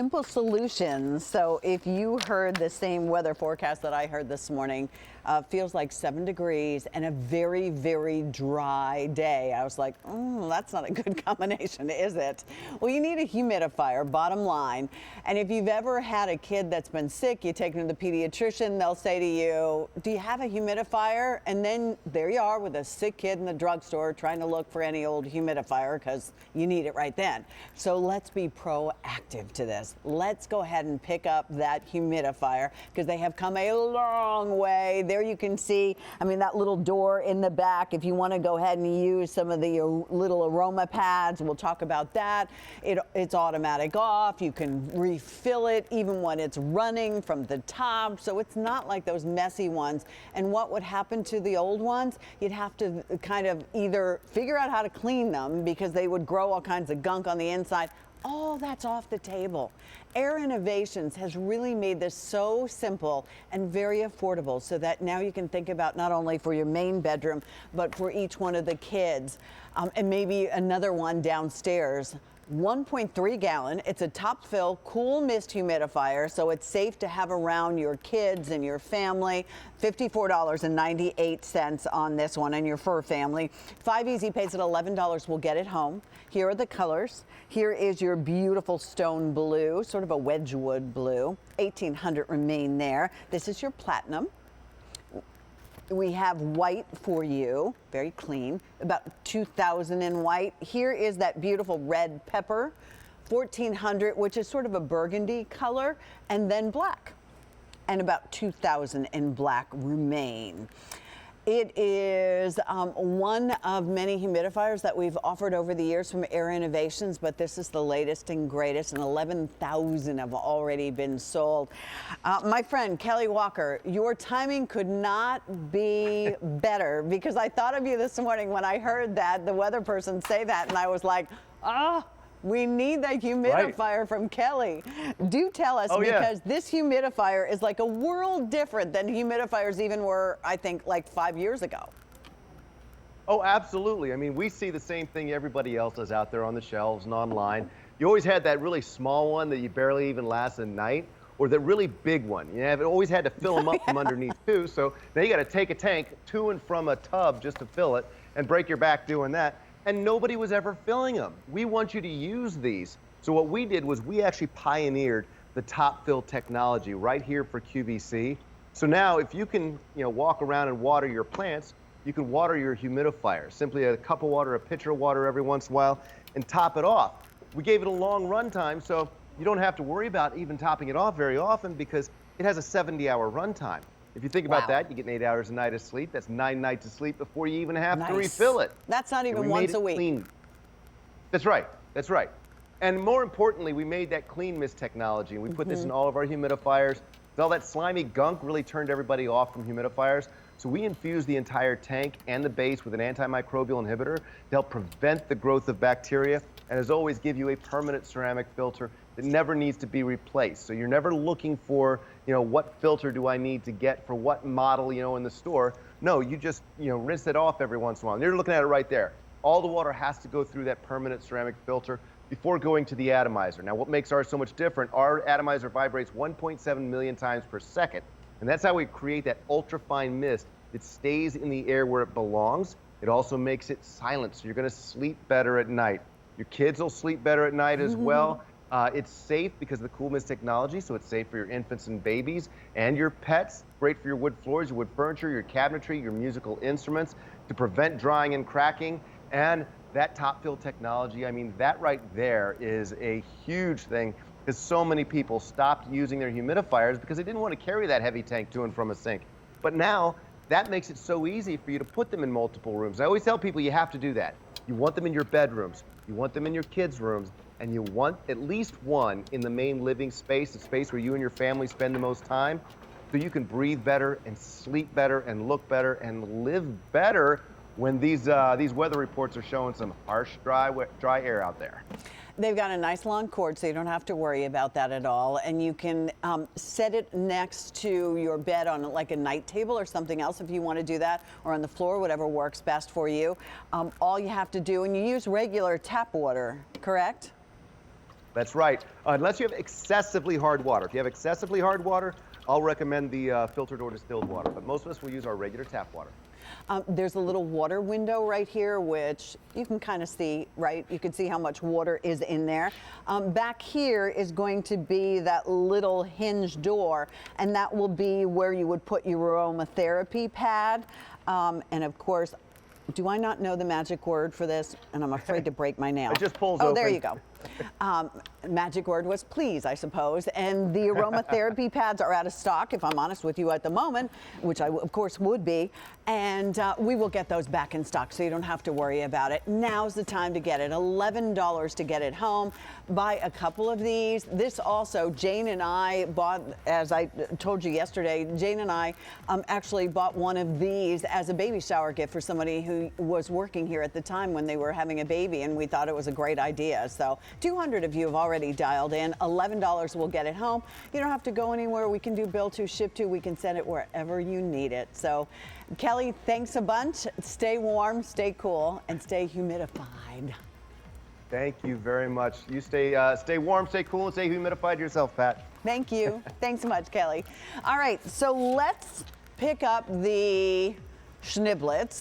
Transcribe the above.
Simple solutions. So if you heard the same weather forecast that I heard this morning, feels like 7 degrees and a very, very dry day. I was like, that's not a good combination, is it? Well, you need a humidifier, bottom line. And if you've ever had a kid that's been sick, you take them to the pediatrician, they'll say to you, do you have a humidifier? And then there you are with a sick kid in the drugstore trying to look for any old humidifier because you need it right then. So let's be proactive to this. Let's go ahead and pick up that humidifier because they have come a long way. There you can see, I mean, that little door in the back. If you want to go ahead and use some of the little aroma pads, we'll talk about that. It's automatic off. You can refill it even when it's running from the top. So it's not like those messy ones. And what would happen to the old ones? You'd have to kind of either figure out how to clean them because they would grow all kinds of gunk on the inside. All that's off the table. Air Innovations has really made this so simple and very affordable so that now you can think about not only for your main bedroom, but for each one of the kids and maybe another one downstairs. 1.3 gallon. It's a top fill, cool mist humidifier, so it's safe to have around your kids and your family. $54.98 on this one and your fur family. 5 easy pays at $11 will get it home. Here are the colors. Here is your beautiful stone blue, sort of a Wedgwood blue. $1,800 remain there. This is your platinum. We have white for you, very clean, about $2,000 in white. Here is that beautiful red pepper, $1,400, which is sort of a burgundy color, and then black, and about $2,000 in black remain. It is one of many humidifiers that we've offered over the years from Air Innovations, but this is the latest and greatest, and 11,000 have already been sold. My friend, Kelly Walker, your timing could not be better because I thought of you this morning when I heard that, the weather person say that, and I was like, we need that humidifier from Kelly. Do tell us, because this humidifier is like a world different than humidifiers even were, I think, like 5 years ago. Oh, absolutely. I mean, we see the same thing everybody else does out there on the shelves and online. You always had that really small one that you barely even last a night, or the really big one. You have always had to fill them up from underneath too. So now you got to take a tank to and from a tub just to fill it and break your back doing that. And nobody was ever filling them. We want you to use these. So what we did was we actually pioneered the top fill technology right here for QVC. So now if you can walk around and water your plants, you can water your humidifier. Simply a cup of water, a pitcher of water every once in a while, and top it off. We gave it a long run time, so you don't have to worry about even topping it off very often because it has a 70-hour run time. If you think about that, you get 8 hours a night of sleep. That's 9 nights of sleep before you even have to refill it. That's not even once a week. Clean. That's right. That's right. And more importantly, we made that clean mist technology, and we put this in all of our humidifiers. All that slimy gunk really turned everybody off from humidifiers. So we infused the entire tank and the base with an antimicrobial inhibitor to help prevent the growth of bacteria, and as always, give you a permanent ceramic filter that never needs to be replaced. So you're never looking for, what filter do I need to get for what model, in the store. No, you just, rinse it off every once in a while. And you're looking at it right there. All the water has to go through that permanent ceramic filter before going to the atomizer. Now, what makes ours so much different, our atomizer vibrates 1.7 million times per second. And that's how we create that ultrafine mist that stays in the air where it belongs. It also makes it silent, so you're gonna sleep better at night. Your kids will sleep better at night as well. It's safe because of the cool mist technology, so it's safe for your infants and babies and your pets. Great for your wood floors, your wood furniture, your cabinetry, your musical instruments to prevent drying and cracking. And that top fill technology, I mean, that right there is a huge thing because so many people stopped using their humidifiers because they didn't want to carry that heavy tank to and from a sink. But now, that makes it so easy for you to put them in multiple rooms. I always tell people you have to do that. You want them in your bedrooms, you want them in your kids' rooms, and you want at least one in the main living space, the space where you and your family spend the most time, so you can breathe better and sleep better and look better and live better when these weather reports are showing some harsh, dry air out there. They've got a nice long cord, so you don't have to worry about that at all. And you can set it next to your bed on like a night table or something else if you want to do that, or on the floor, whatever works best for you. All you have to do, and you use regular tap water, correct? That's right. Unless you have excessively hard water. If you have excessively hard water, I'll recommend the filtered or distilled water. But most of us will use our regular tap water. There's a little water window right here, which you can kind of see, right? You can see how much water is in there. Back here is going to be that little hinge door, and that will be where you would put your aromatherapy pad. And of course, do I not know the magic word for this? And I'm afraid to break my nail. It just pulls open. open. Oh, there you go. Magic word was please, I suppose. And the aromatherapy pads are out of stock, if I'm honest with you, at the moment, which I, of course, would be. And we will get those back in stock, so you don't have to worry about it. Now's the time to get it. $11 to get it home. Buy a couple of these. This also, Jane and I bought, as I told you yesterday, Jane and I actually bought one of these as a baby shower gift for somebody who was working here at the time when they were having a baby, and we thought it was a great idea. So 200 of you have already dialed in. $11 will get it home. You don't have to go anywhere. We can do bill to, ship to. We can send it wherever you need it. So Kelly, thanks a bunch. Stay warm, stay cool, and stay humidified. Thank you very much. You stay warm, stay cool, and stay humidified yourself, Pat. Thank you. Thanks so much, Kelly. All right, so let's pick up the schniblets.